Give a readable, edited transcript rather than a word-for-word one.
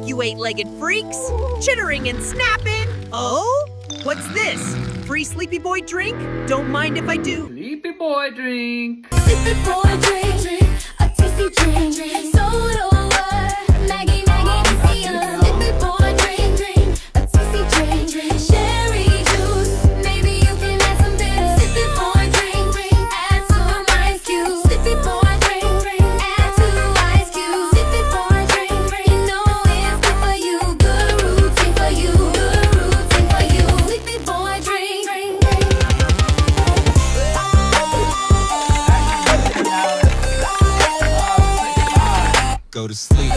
you eight-legged freaks! Chittering and snapping! Oh? What's this? Free Sleepy Boy drink? Don't mind if I do. Sleepy boy drink. Sleepy boy drink, a tasty drink, soda water, Maggie, Missy, Sleepy boy drink, a tasty drink, cherry juice, maybe you can add some bitter. Sleepy boy drink, add some ice cubes. Sleepy boy drink, add 2 ice cubes. Sleepy boy drink, you know it's good for you, good routine for you, good routine for you. Sleepy boy drink. Go to sleep.